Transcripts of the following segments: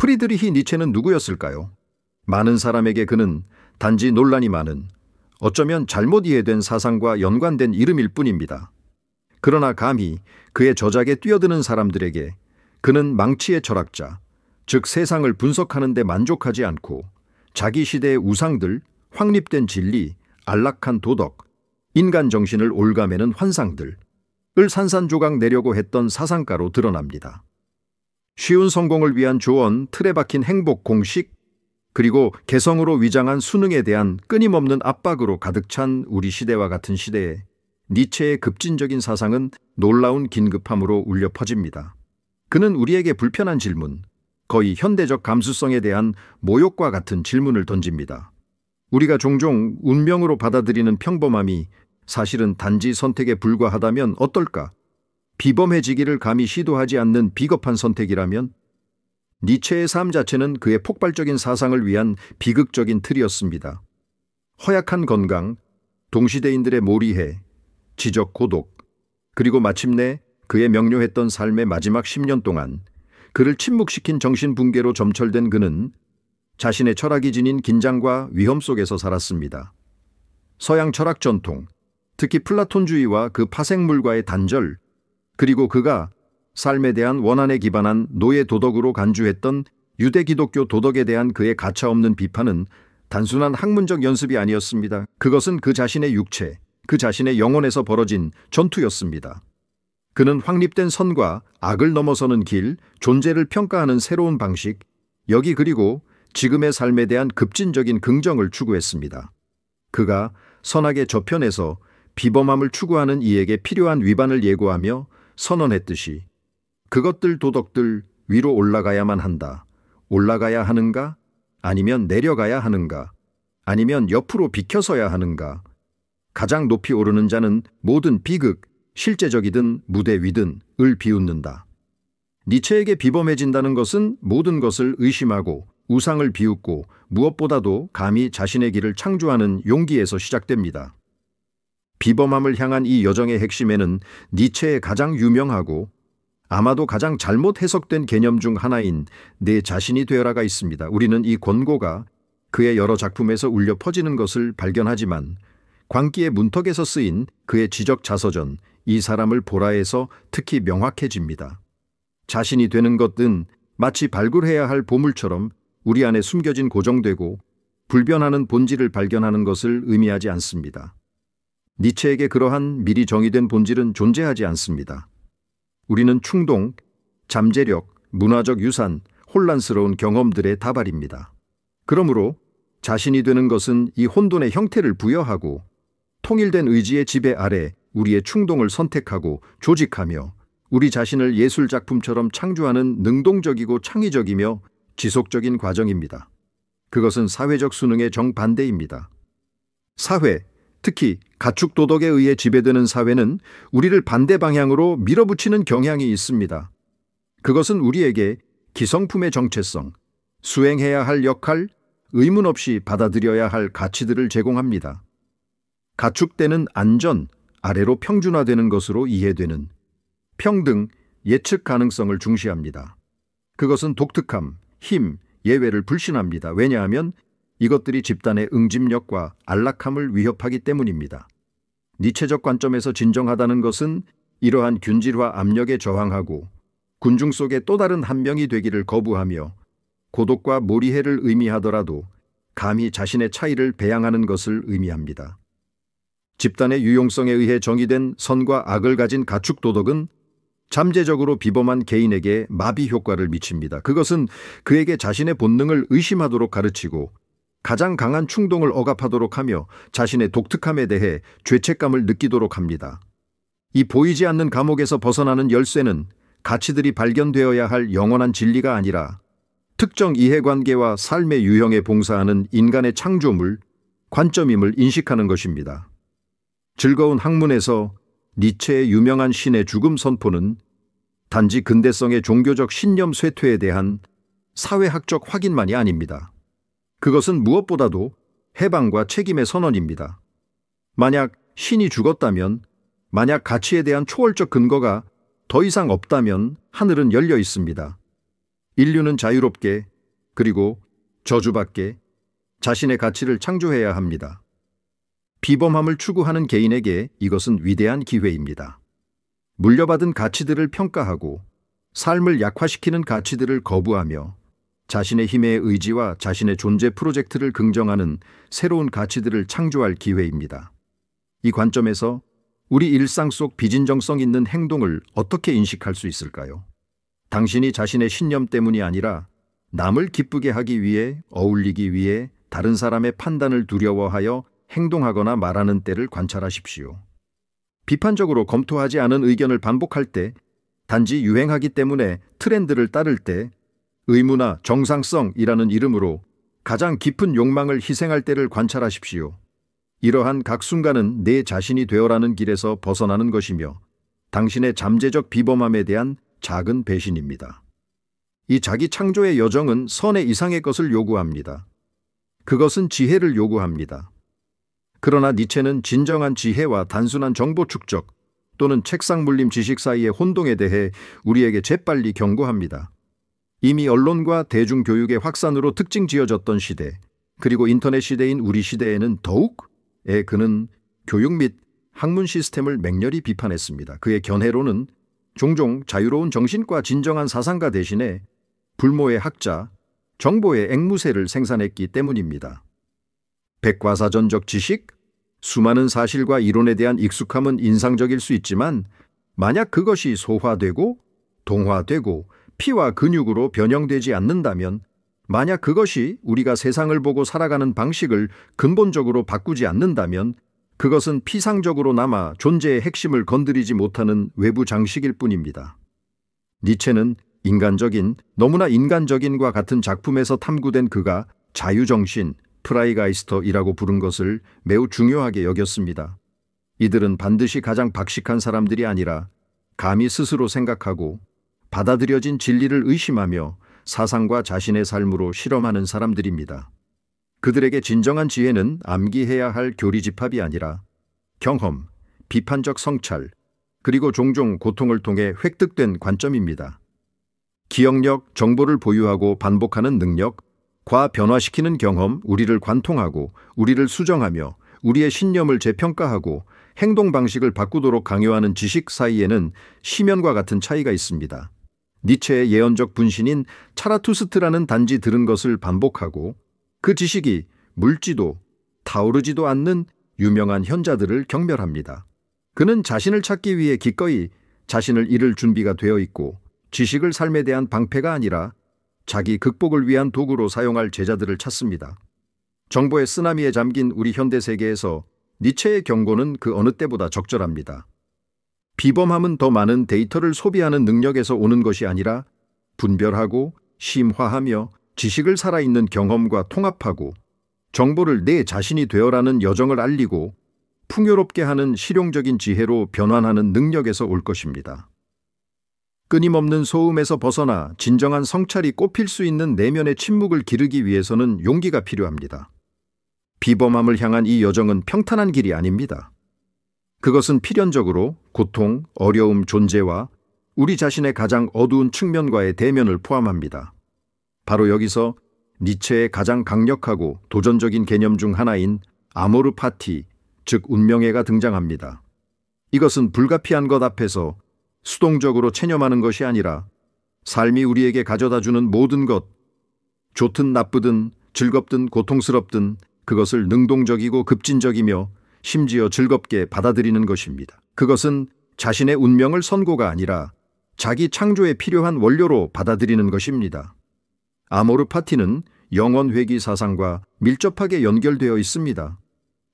프리드리히 니체는 누구였을까요? 많은 사람에게 그는 단지 논란이 많은, 어쩌면 잘못 이해된 사상과 연관된 이름일 뿐입니다. 그러나 감히 그의 저작에 뛰어드는 사람들에게 그는 망치의 철학자, 즉 세상을 분석하는 데 만족하지 않고 자기 시대의 우상들, 확립된 진리, 안락한 도덕, 인간 정신을 올가매는 환상들을 산산조각 내려고 했던 사상가로 드러납니다. 쉬운 성공을 위한 조언, 틀에 박힌 행복 공식, 그리고 개성으로 위장한 수능에 대한 끊임없는 압박으로 가득 찬 우리 시대와 같은 시대에 니체의 급진적인 사상은 놀라운 긴급함으로 울려 퍼집니다. 그는 우리에게 불편한 질문, 거의 현대적 감수성에 대한 모욕과 같은 질문을 던집니다. 우리가 종종 운명으로 받아들이는 평범함이 사실은 단지 선택에 불과하다면 어떨까? 비범해지기를 감히 시도하지 않는 비겁한 선택이라면? 니체의 삶 자체는 그의 폭발적인 사상을 위한 비극적인 틀이었습니다. 허약한 건강, 동시대인들의 몰이해, 지적 고독, 그리고 마침내 그의 명료했던 삶의 마지막 10년 동안 그를 침묵시킨 정신붕괴로 점철된 그는 자신의 철학이 지닌 긴장과 위험 속에서 살았습니다. 서양 철학 전통, 특히 플라톤주의와 그 파생물과의 단절, 그리고 그가 삶에 대한 원한에 기반한 노예 도덕으로 간주했던 유대 기독교 도덕에 대한 그의 가차없는 비판은 단순한 학문적 연습이 아니었습니다. 그것은 그 자신의 육체, 그 자신의 영혼에서 벌어진 전투였습니다. 그는 확립된 선과 악을 넘어서는 길, 존재를 평가하는 새로운 방식, 여기 그리고 지금의 삶에 대한 급진적인 긍정을 추구했습니다. 그가 선악의 저편에서 비범함을 추구하는 이에게 필요한 위반을 예고하며 선언했듯이 그것들 도덕들 위로 올라가야만 한다. 올라가야 하는가? 아니면 내려가야 하는가? 아니면 옆으로 비켜서야 하는가? 가장 높이 오르는 자는 모든 비극, 실제적이든 무대 위든 을 비웃는다. 니체에게 비범해진다는 것은 모든 것을 의심하고 우상을 비웃고 무엇보다도 감히 자신의 길을 창조하는 용기에서 시작됩니다. 비범함을 향한 이 여정의 핵심에는 니체의 가장 유명하고 아마도 가장 잘못 해석된 개념 중 하나인 내 자신이 되어라가 있습니다. 우리는 이 권고가 그의 여러 작품에서 울려 퍼지는 것을 발견하지만 광기의 문턱에서 쓰인 그의 지적 자서전 이 사람을 보라에서 특히 명확해집니다. 자신이 되는 것은 마치 발굴해야 할 보물처럼 우리 안에 숨겨진 고정되고 불변하는 본질을 발견하는 것을 의미하지 않습니다. 니체에게 그러한 미리 정의된 본질은 존재하지 않습니다. 우리는 충동, 잠재력, 문화적 유산, 혼란스러운 경험들의 다발입니다. 그러므로 자신이 되는 것은 이 혼돈의 형태를 부여하고 통일된 의지의 지배 아래 우리의 충동을 선택하고 조직하며 우리 자신을 예술작품처럼 창조하는 능동적이고 창의적이며 지속적인 과정입니다. 그것은 사회적 수능의 정반대입니다. 사회, 특히 가축 도덕에 의해 지배되는 사회는 우리를 반대 방향으로 밀어붙이는 경향이 있습니다. 그것은 우리에게 기성품의 정체성, 수행해야 할 역할, 의문 없이 받아들여야 할 가치들을 제공합니다. 가축대는 안전, 아래로 평준화되는 것으로 이해되는 평등, 예측 가능성을 중시합니다. 그것은 독특함, 힘, 예외를 불신합니다. 왜냐하면 이것들이 집단의 응집력과 안락함을 위협하기 때문입니다. 니체적 관점에서 진정하다는 것은 이러한 균질화 압력에 저항하고 군중 속의 또 다른 한 명이 되기를 거부하며 고독과 몰이해를 의미하더라도 감히 자신의 차이를 배양하는 것을 의미합니다. 집단의 유용성에 의해 정의된 선과 악을 가진 가축 도덕은 잠재적으로 비범한 개인에게 마비 효과를 미칩니다. 그것은 그에게 자신의 본능을 의심하도록 가르치고 가장 강한 충동을 억압하도록 하며 자신의 독특함에 대해 죄책감을 느끼도록 합니다. 이 보이지 않는 감옥에서 벗어나는 열쇠는 가치들이 발견되어야 할 영원한 진리가 아니라 특정 이해관계와 삶의 유형에 봉사하는 인간의 창조물, 관점임을 인식하는 것입니다. 즐거운 학문에서 니체의 유명한 신의 죽음 선포는 단지 근대성의 종교적 신념 쇠퇴에 대한 사회학적 확인만이 아닙니다. 그것은 무엇보다도 해방과 책임의 선언입니다. 만약 신이 죽었다면, 만약 가치에 대한 초월적 근거가 더 이상 없다면 하늘은 열려 있습니다. 인류는 자유롭게 그리고 저주받게 자신의 가치를 창조해야 합니다. 비범함을 추구하는 개인에게 이것은 위대한 기회입니다. 물려받은 가치들을 평가하고 삶을 약화시키는 가치들을 거부하며 자신의 힘의 의지와 자신의 존재 프로젝트를 긍정하는 새로운 가치들을 창조할 기회입니다. 이 관점에서 우리 일상 속 비진정성 있는 행동을 어떻게 인식할 수 있을까요? 당신이 자신의 신념 때문이 아니라 남을 기쁘게 하기 위해, 어울리기 위해 다른 사람의 판단을 두려워하여 행동하거나 말하는 때를 관찰하십시오. 비판적으로 검토하지 않은 의견을 반복할 때, 단지 유행하기 때문에 트렌드를 따를 때, 의무나 정상성이라는 이름으로 가장 깊은 욕망을 희생할 때를 관찰하십시오. 이러한 각 순간은 내 자신이 되어라는 길에서 벗어나는 것이며 당신의 잠재적 비범함에 대한 작은 배신입니다. 이 자기 창조의 여정은 선의 이상의 것을 요구합니다. 그것은 지혜를 요구합니다. 그러나 니체는 진정한 지혜와 단순한 정보 축적 또는 책상 물림 지식 사이의 혼동에 대해 우리에게 재빨리 경고합니다. 이미 언론과 대중교육의 확산으로 특징 지어졌던 시대, 그리고 인터넷 시대인 우리 시대에는 더욱 그는 교육 및 학문 시스템을 맹렬히 비판했습니다. 그의 견해로는 종종 자유로운 정신과 진정한 사상가 대신에 불모의 학자, 정보의 앵무새를 생산했기 때문입니다. 백과사전적 지식, 수많은 사실과 이론에 대한 익숙함은 인상적일 수 있지만 만약 그것이 소화되고 동화되고 피와 근육으로 변형되지 않는다면, 만약 그것이 우리가 세상을 보고 살아가는 방식을 근본적으로 바꾸지 않는다면 그것은 피상적으로 남아 존재의 핵심을 건드리지 못하는 외부 장식일 뿐입니다. 니체는 인간적인, 너무나 인간적인과 같은 작품에서 탐구된 그가 자유정신, 프라이가이스터이라고 부른 것을 매우 중요하게 여겼습니다. 이들은 반드시 가장 박식한 사람들이 아니라 감히 스스로 생각하고 받아들여진 진리를 의심하며 사상과 자신의 삶으로 실험하는 사람들입니다. 그들에게 진정한 지혜는 암기해야 할 교리집합이 아니라 경험, 비판적 성찰, 그리고 종종 고통을 통해 획득된 관점입니다. 기억력, 정보를 보유하고 반복하는 능력, 과변화시키는 경험, 우리를 관통하고 우리를 수정하며 우리의 신념을 재평가하고 행동 방식을 바꾸도록 강요하는 지식 사이에는 심연과 같은 차이가 있습니다. 니체의 예언적 분신인 차라투스트라는 단지 들은 것을 반복하고 그 지식이 묽지도 타오르지도 않는 유명한 현자들을 경멸합니다. 그는 자신을 찾기 위해 기꺼이 자신을 잃을 준비가 되어 있고 지식을 삶에 대한 방패가 아니라 자기 극복을 위한 도구로 사용할 제자들을 찾습니다. 정보의 쓰나미에 잠긴 우리 현대 세계에서 니체의 경고는 그 어느 때보다 적절합니다. 비범함은 더 많은 데이터를 소비하는 능력에서 오는 것이 아니라 분별하고 심화하며 지식을 살아있는 경험과 통합하고 정보를 내 자신이 되어라는 여정을 알리고 풍요롭게 하는 실용적인 지혜로 변환하는 능력에서 올 것입니다. 끊임없는 소음에서 벗어나 진정한 성찰이 꽃필 수 있는 내면의 침묵을 기르기 위해서는 용기가 필요합니다. 비범함을 향한 이 여정은 평탄한 길이 아닙니다. 그것은 필연적으로 고통, 어려움, 존재와 우리 자신의 가장 어두운 측면과의 대면을 포함합니다. 바로 여기서 니체의 가장 강력하고 도전적인 개념 중 하나인 아모르 파티, 즉 운명애가 등장합니다. 이것은 불가피한 것 앞에서 수동적으로 체념하는 것이 아니라 삶이 우리에게 가져다주는 모든 것, 좋든 나쁘든 즐겁든 고통스럽든 그것을 능동적이고 급진적이며 심지어 즐겁게 받아들이는 것입니다. 그것은 자신의 운명을 선고가 아니라 자기 창조에 필요한 원료로 받아들이는 것입니다. 아모르 파티는 영원 회귀 사상과 밀접하게 연결되어 있습니다.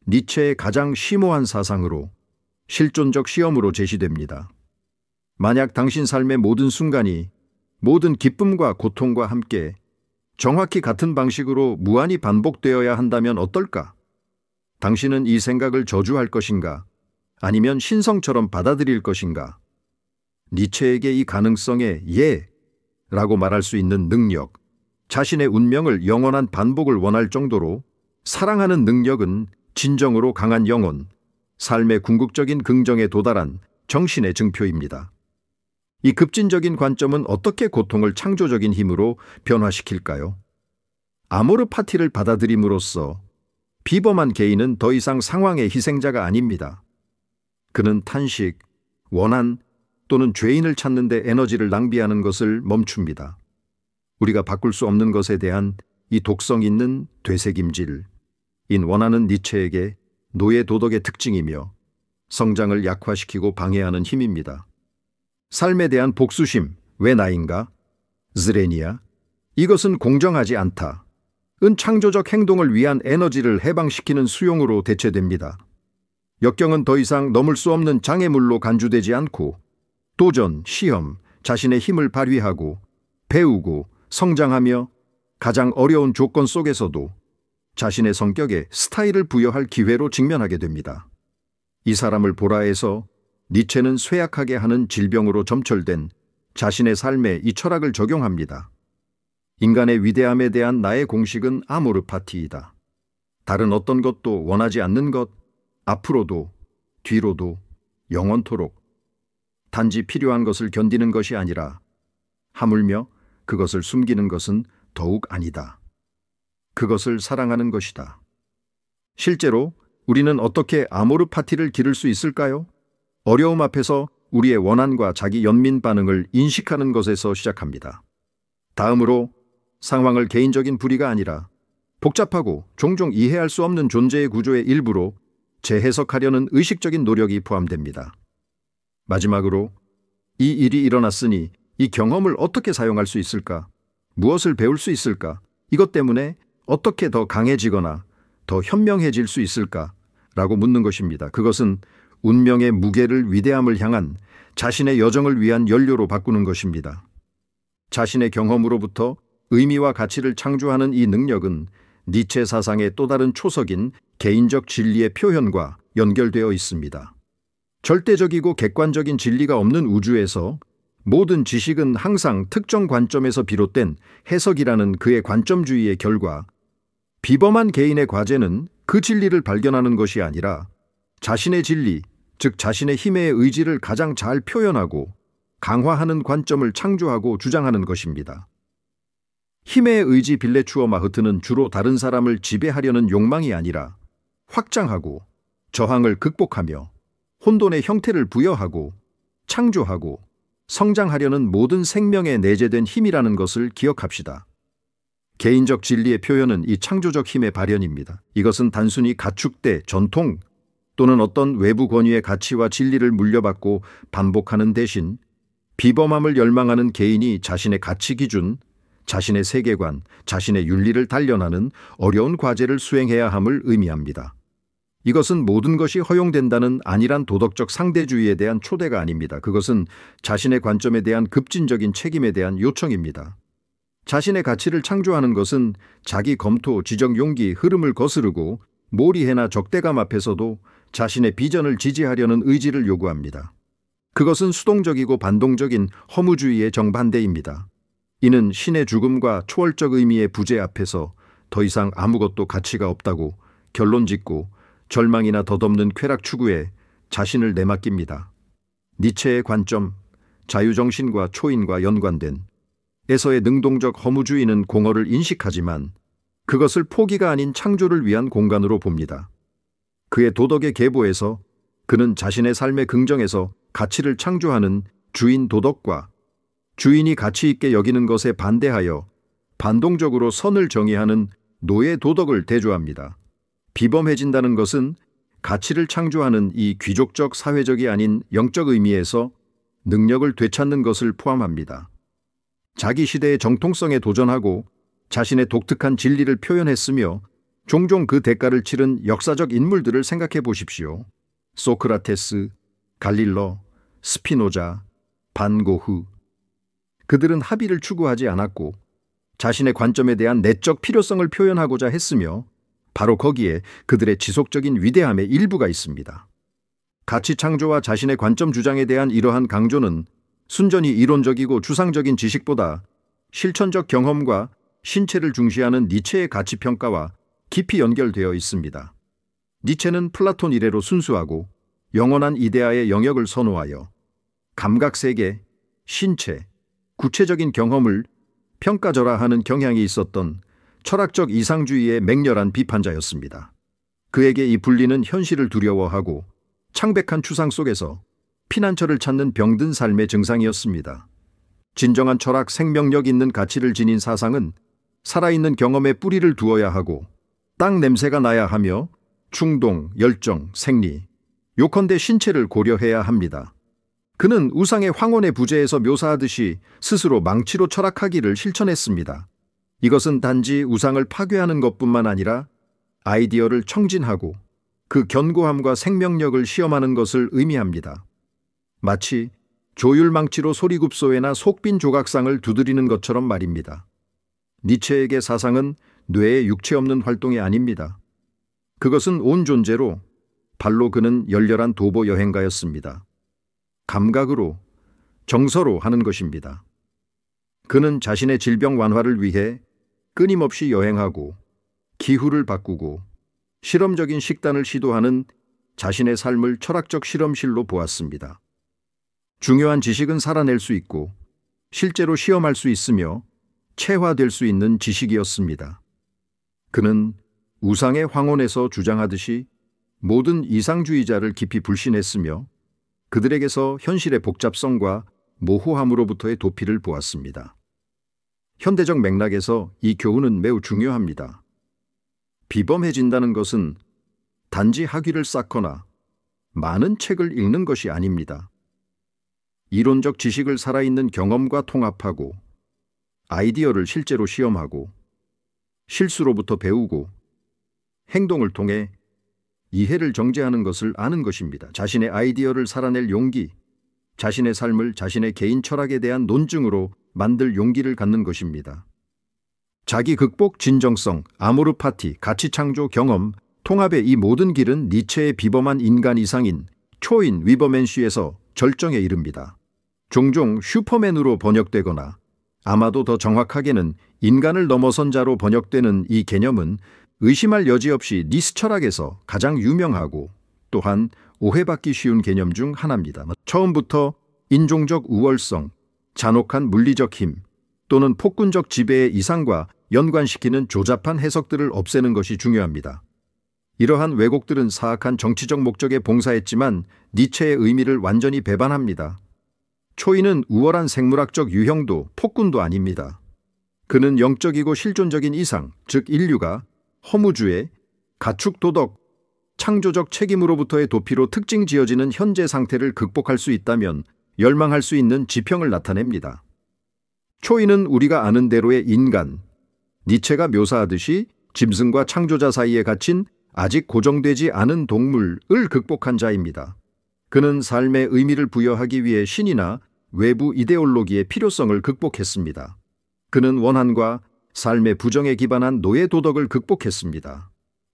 니체의 가장 심오한 사상으로, 실존적 시험으로 제시됩니다. 만약 당신 삶의 모든 순간이 모든 기쁨과 고통과 함께 정확히 같은 방식으로 무한히 반복되어야 한다면 어떨까? 당신은 이 생각을 저주할 것인가? 아니면 신성처럼 받아들일 것인가? 니체에게 이 가능성에 예라고 말할 수 있는 능력, 자신의 운명을 영원한 반복을 원할 정도로 사랑하는 능력은 진정으로 강한 영혼, 삶의 궁극적인 긍정에 도달한 정신의 증표입니다. 이 급진적인 관점은 어떻게 고통을 창조적인 힘으로 변화시킬까요? 아모르 파티를 받아들임으로써 비범한 개인은 더 이상 상황의 희생자가 아닙니다. 그는 탄식, 원한 또는 죄인을 찾는 데 에너지를 낭비하는 것을 멈춥니다. 우리가 바꿀 수 없는 것에 대한 이 독성 있는 되새김질, 인 원한은 니체에게 노예 도덕의 특징이며 성장을 약화시키고 방해하는 힘입니다. 삶에 대한 복수심, 왜 나인가? zrenia, 이것은 공정하지 않다. 은 창조적 행동을 위한 에너지를 해방시키는 수용으로 대체됩니다. 역경은 더 이상 넘을 수 없는 장애물로 간주되지 않고 도전, 시험, 자신의 힘을 발휘하고 배우고 성장하며 가장 어려운 조건 속에서도 자신의 성격에 스타일을 부여할 기회로 직면하게 됩니다. 이 사람을 보라 해서 니체는 쇠약하게 하는 질병으로 점철된 자신의 삶에 이 철학을 적용합니다. 인간의 위대함에 대한 나의 공식은 아모르 파티이다. 다른 어떤 것도 원하지 않는 것, 앞으로도, 뒤로도, 영원토록. 단지 필요한 것을 견디는 것이 아니라 하물며 그것을 숨기는 것은 더욱 아니다. 그것을 사랑하는 것이다. 실제로 우리는 어떻게 아모르 파티를 기를 수 있을까요? 어려움 앞에서 우리의 원한과 자기 연민 반응을 인식하는 것에서 시작합니다. 다음으로 상황을 개인적인 불의가 아니라 복잡하고 종종 이해할 수 없는 존재의 구조의 일부로 재해석하려는 의식적인 노력이 포함됩니다. 마지막으로 이 일이 일어났으니 이 경험을 어떻게 사용할 수 있을까? 무엇을 배울 수 있을까? 이것 때문에 어떻게 더 강해지거나 더 현명해질 수 있을까? 라고 묻는 것입니다. 그것은 운명의 무게를 위대함을 향한 자신의 여정을 위한 연료로 바꾸는 것입니다. 자신의 경험으로부터 의미와 가치를 창조하는 이 능력은 니체 사상의 또 다른 초석인 개인적 진리의 표현과 연결되어 있습니다. 절대적이고 객관적인 진리가 없는 우주에서 모든 지식은 항상 특정 관점에서 비롯된 해석이라는 그의 관점주의의 결과, 비범한 개인의 과제는 그 진리를 발견하는 것이 아니라 자신의 진리, 즉 자신의 힘의 의지를 가장 잘 표현하고 강화하는 관점을 창조하고 주장하는 것입니다. 힘의 의지 빌레추어 마흐트는 주로 다른 사람을 지배하려는 욕망이 아니라 확장하고 저항을 극복하며 혼돈의 형태를 부여하고 창조하고 성장하려는 모든 생명에 내재된 힘이라는 것을 기억합시다. 개인적 진리의 표현은 이 창조적 힘의 발현입니다. 이것은 단순히 가축대, 전통 또는 어떤 외부 권위의 가치와 진리를 물려받고 반복하는 대신 비범함을 열망하는 개인이 자신의 가치 기준, 자신의 세계관, 자신의 윤리를 단련하는 어려운 과제를 수행해야 함을 의미합니다. 이것은 모든 것이 허용된다는 안일한 도덕적 상대주의에 대한 초대가 아닙니다. 그것은 자신의 관점에 대한 급진적인 책임에 대한 요청입니다. 자신의 가치를 창조하는 것은 자기 검토, 지적 용기, 흐름을 거스르고 몰이해나 적대감 앞에서도 자신의 비전을 지지하려는 의지를 요구합니다. 그것은 수동적이고 반동적인 허무주의의 정반대입니다. 이는 신의 죽음과 초월적 의미의 부재 앞에서 더 이상 아무것도 가치가 없다고 결론짓고 절망이나 덧없는 쾌락 추구에 자신을 내맡깁니다. 니체의 관점, 자유정신과 초인과 연관된 에서의 능동적 허무주의는 공허를 인식하지만 그것을 포기가 아닌 창조를 위한 공간으로 봅니다. 그의 도덕의 계보에서 그는 자신의 삶의 긍정에서 가치를 창조하는 주인 도덕과 주인이 가치 있게 여기는 것에 반대하여 반동적으로 선을 정의하는 노예 도덕을 대조합니다. 비범해진다는 것은 가치를 창조하는 이 귀족적 사회적이 아닌 영적 의미에서 능력을 되찾는 것을 포함합니다. 자기 시대의 정통성에 도전하고 자신의 독특한 진리를 표현했으며 종종 그 대가를 치른 역사적 인물들을 생각해 보십시오. 소크라테스, 갈릴러, 스피노자, 반 고흐. 그들은 합의를 추구하지 않았고 자신의 관점에 대한 내적 필요성을 표현하고자 했으며 바로 거기에 그들의 지속적인 위대함의 일부가 있습니다. 가치 창조와 자신의 관점 주장에 대한 이러한 강조는 순전히 이론적이고 주상적인 지식보다 실천적 경험과 신체를 중시하는 니체의 가치평가와 깊이 연결되어 있습니다. 니체는 플라톤 이래로 순수하고 영원한 이데아의 영역을 선호하여 감각세계, 신체, 구체적인 경험을 평가절하하는 경향이 있었던 철학적 이상주의의 맹렬한 비판자였습니다. 그에게 이 분리는 현실을 두려워하고 창백한 추상 속에서 피난처를 찾는 병든 삶의 증상이었습니다. 진정한 철학, 생명력 있는 가치를 지닌 사상은 살아있는 경험에 뿌리를 두어야 하고 땅 냄새가 나야 하며 충동, 열정, 생리, 요컨대 신체를 고려해야 합니다. 그는 우상의 황혼의 부재에서 묘사하듯이 스스로 망치로 철학하기를 실천했습니다. 이것은 단지 우상을 파괴하는 것뿐만 아니라 아이디어를 청진하고 그 견고함과 생명력을 시험하는 것을 의미합니다. 마치 조율망치로 소리굽소회나 속빈 조각상을 두드리는 것처럼 말입니다. 니체에게 사상은 뇌의 육체 없는 활동이 아닙니다. 그것은 온 존재로, 발로 그는 열렬한 도보 여행가였습니다. 감각으로, 정서로 하는 것입니다. 그는 자신의 질병 완화를 위해 끊임없이 여행하고 기후를 바꾸고 실험적인 식단을 시도하는 자신의 삶을 철학적 실험실로 보았습니다. 중요한 지식은 살아낼 수 있고 실제로 시험할 수 있으며 체화될 수 있는 지식이었습니다. 그는 우상의 황혼에서 주장하듯이 모든 이상주의자를 깊이 불신했으며 그들에게서 현실의 복잡성과 모호함으로부터의 도피를 보았습니다. 현대적 맥락에서 이 교훈은 매우 중요합니다. 비범해진다는 것은 단지 학위를 쌓거나 많은 책을 읽는 것이 아닙니다. 이론적 지식을 살아있는 경험과 통합하고 아이디어를 실제로 시험하고 실수로부터 배우고 행동을 통해 이해를 정제하는 것을 아는 것입니다. 자신의 아이디어를 살아낼 용기, 자신의 삶을 자신의 개인 철학에 대한 논증으로 만들 용기를 갖는 것입니다. 자기 극복, 진정성, 아모르 파티, 가치 창조, 경험, 통합의 이 모든 길은 니체의 비범한 인간 이상인 초인 위버맨시에서 절정에 이릅니다. 종종 슈퍼맨으로 번역되거나 아마도 더 정확하게는 인간을 넘어선 자로 번역되는 이 개념은 의심할 여지 없이 니스 철학에서 가장 유명하고 또한 오해받기 쉬운 개념 중 하나입니다. 처음부터 인종적 우월성, 잔혹한 물리적 힘 또는 폭군적 지배의 이상과 연관시키는 조잡한 해석들을 없애는 것이 중요합니다. 이러한 왜곡들은 사악한 정치적 목적에 봉사했지만 니체의 의미를 완전히 배반합니다. 초인은 우월한 생물학적 유형도 폭군도 아닙니다. 그는 영적이고 실존적인 이상, 즉 인류가 허무주의, 가축 도덕, 창조적 책임으로부터의 도피로 특징 지어지는 현재 상태를 극복할 수 있다면 열망할 수 있는 지평을 나타냅니다. 초인은 우리가 아는 대로의 인간, 니체가 묘사하듯이 짐승과 창조자 사이에 갇힌 아직 고정되지 않은 동물을 극복한 자입니다. 그는 삶의 의미를 부여하기 위해 신이나 외부 이데올로기의 필요성을 극복했습니다. 그는 원한과 삶의 부정에 기반한 노예 도덕을 극복했습니다.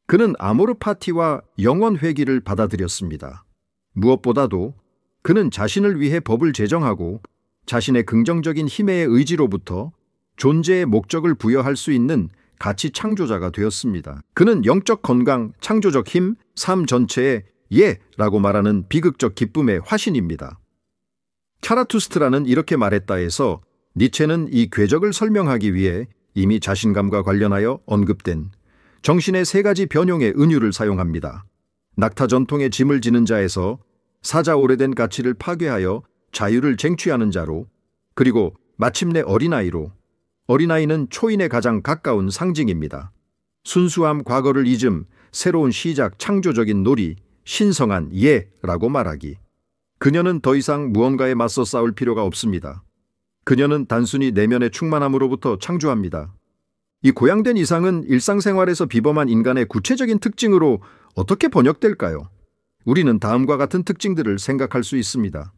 그는 아모르 파티와 영원 회귀를 받아들였습니다. 무엇보다도 그는 자신을 위해 법을 제정하고 자신의 긍정적인 힘의 의지로부터 존재의 목적을 부여할 수 있는 가치 창조자가 되었습니다. 그는 영적 건강, 창조적 힘, 삶 전체의 예라고 말하는 비극적 기쁨의 화신입니다. 차라투스트라는 이렇게 말했다 해서 니체는 이 궤적을 설명하기 위해 이미 자신감과 관련하여 언급된 정신의 세 가지 변용의 은유를 사용합니다. 낙타 전통의 짐을 지는 자에서 사자 오래된 가치를 파괴하여 자유를 쟁취하는 자로, 그리고 마침내 어린아이로, 어린아이는 초인에 가장 가까운 상징입니다. 순수함, 과거를 잊음, 새로운 시작, 창조적인 놀이, 신성한 예라고 말하기. 그녀는 더 이상 무언가에 맞서 싸울 필요가 없습니다. 그녀는 단순히 내면의 충만함으로부터 창조합니다. 이 고양된 이상은 일상생활에서 비범한 인간의 구체적인 특징으로 어떻게 번역될까요? 우리는 다음과 같은 특징들을 생각할 수 있습니다.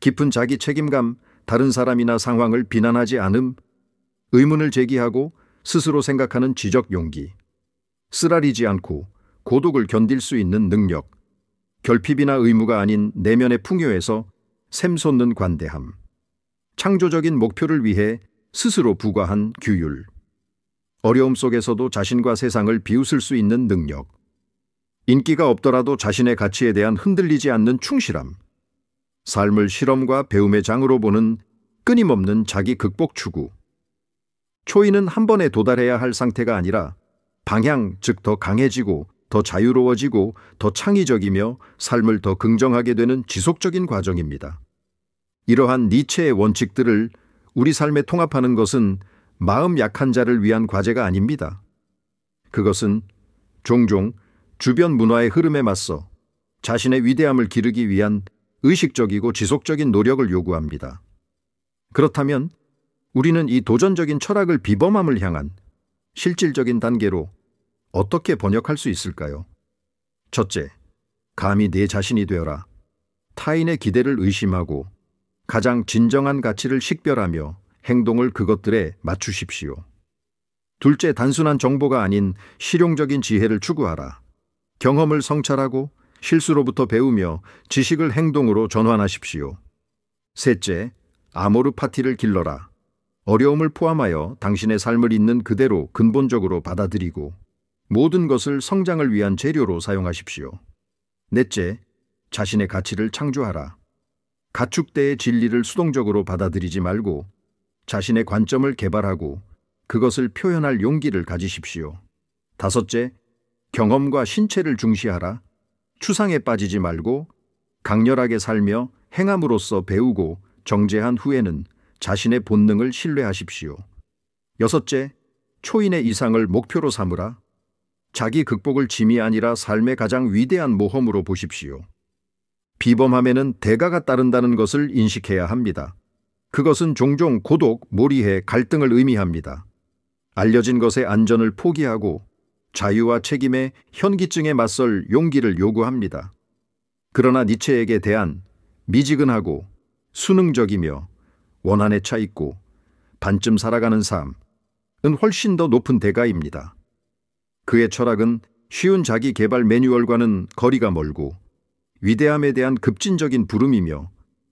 깊은 자기 책임감, 다른 사람이나 상황을 비난하지 않음, 의문을 제기하고 스스로 생각하는 지적 용기, 쓰라리지 않고 고독을 견딜 수 있는 능력, 결핍이나 의무가 아닌 내면의 풍요에서 샘솟는 관대함, 창조적인 목표를 위해 스스로 부과한 규율, 어려움 속에서도 자신과 세상을 비웃을 수 있는 능력, 인기가 없더라도 자신의 가치에 대한 흔들리지 않는 충실함, 삶을 실험과 배움의 장으로 보는 끊임없는 자기 극복 추구, 초인은 한 번에 도달해야 할 상태가 아니라 방향, 즉 더 강해지고 더 자유로워지고 더 창의적이며 삶을 더 긍정하게 되는 지속적인 과정입니다. 이러한 니체의 원칙들을 우리 삶에 통합하는 것은 마음 약한 자를 위한 과제가 아닙니다. 그것은 종종 주변 문화의 흐름에 맞서 자신의 위대함을 기르기 위한 의식적이고 지속적인 노력을 요구합니다. 그렇다면 우리는 이 도전적인 철학을 비범함을 향한 실질적인 단계로 어떻게 번역할 수 있을까요? 첫째, 감히 내 자신이 되어라. 타인의 기대를 의심하고 가장 진정한 가치를 식별하며 행동을 그것들에 맞추십시오. 둘째, 단순한 정보가 아닌 실용적인 지혜를 추구하라. 경험을 성찰하고 실수로부터 배우며 지식을 행동으로 전환하십시오. 셋째, 아모르 파티를 길러라. 어려움을 포함하여 당신의 삶을 있는 그대로 근본적으로 받아들이고 모든 것을 성장을 위한 재료로 사용하십시오. 넷째, 자신의 가치를 창조하라. 가축대의 진리를 수동적으로 받아들이지 말고 자신의 관점을 개발하고 그것을 표현할 용기를 가지십시오. 다섯째, 경험과 신체를 중시하라. 추상에 빠지지 말고 강렬하게 살며 행함으로써 배우고 정제한 후에는 자신의 본능을 신뢰하십시오. 여섯째, 초인의 이상을 목표로 삼으라. 자기 극복을 짐이 아니라 삶의 가장 위대한 모험으로 보십시오. 비범함에는 대가가 따른다는 것을 인식해야 합니다. 그것은 종종 고독, 몰이해, 갈등을 의미합니다. 알려진 것의 안전을 포기하고 자유와 책임의 현기증에 맞설 용기를 요구합니다. 그러나 니체에게 대한 미지근하고 수능적이며 원한에 차 있고 반쯤 살아가는 삶은 훨씬 더 높은 대가입니다. 그의 철학은 쉬운 자기 개발 매뉴얼과는 거리가 멀고 위대함에 대한 급진적인 부름이며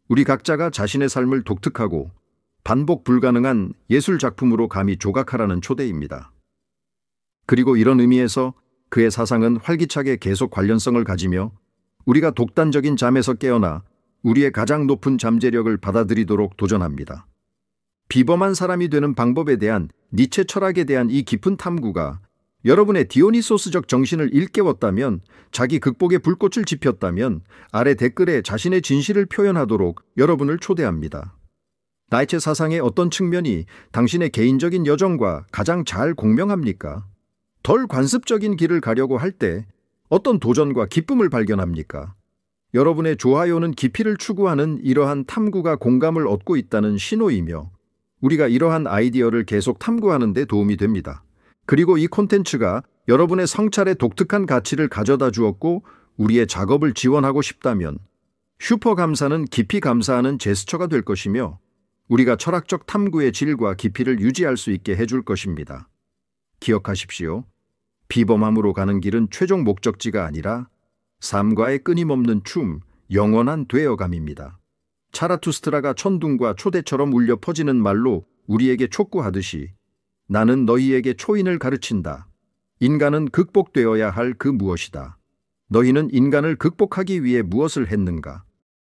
우리 각자가 자신의 삶을 독특하고 반복 불가능한 예술 작품으로 감히 조각하라는 초대입니다. 그리고 이런 의미에서 그의 사상은 활기차게 계속 관련성을 가지며 우리가 독단적인 잠에서 깨어나 우리의 가장 높은 잠재력을 받아들이도록 도전합니다. 비범한 사람이 되는 방법에 대한 니체 철학에 대한 이 깊은 탐구가 여러분의 디오니소스적 정신을 일깨웠다면, 자기 극복의 불꽃을 지폈다면 아래 댓글에 자신의 진실을 표현하도록 여러분을 초대합니다. 나이체 사상의 어떤 측면이 당신의 개인적인 여정과 가장 잘 공명합니까? 덜 관습적인 길을 가려고 할 때 어떤 도전과 기쁨을 발견합니까? 여러분의 좋아요는 깊이를 추구하는 이러한 탐구가 공감을 얻고 있다는 신호이며 우리가 이러한 아이디어를 계속 탐구하는 데 도움이 됩니다. 그리고 이 콘텐츠가 여러분의 성찰에 독특한 가치를 가져다 주었고 우리의 작업을 지원하고 싶다면 슈퍼 감사는 깊이 감사하는 제스처가 될 것이며 우리가 철학적 탐구의 질과 깊이를 유지할 수 있게 해줄 것입니다. 기억하십시오. 비범함으로 가는 길은 최종 목적지가 아니라 삶과의 끊임없는 춤, 영원한 되어감입니다. 차라투스트라가 천둥과 초대처럼 울려 퍼지는 말로 우리에게 촉구하듯이 나는 너희에게 초인을 가르친다. 인간은 극복되어야 할 그 무엇이다. 너희는 인간을 극복하기 위해 무엇을 했는가?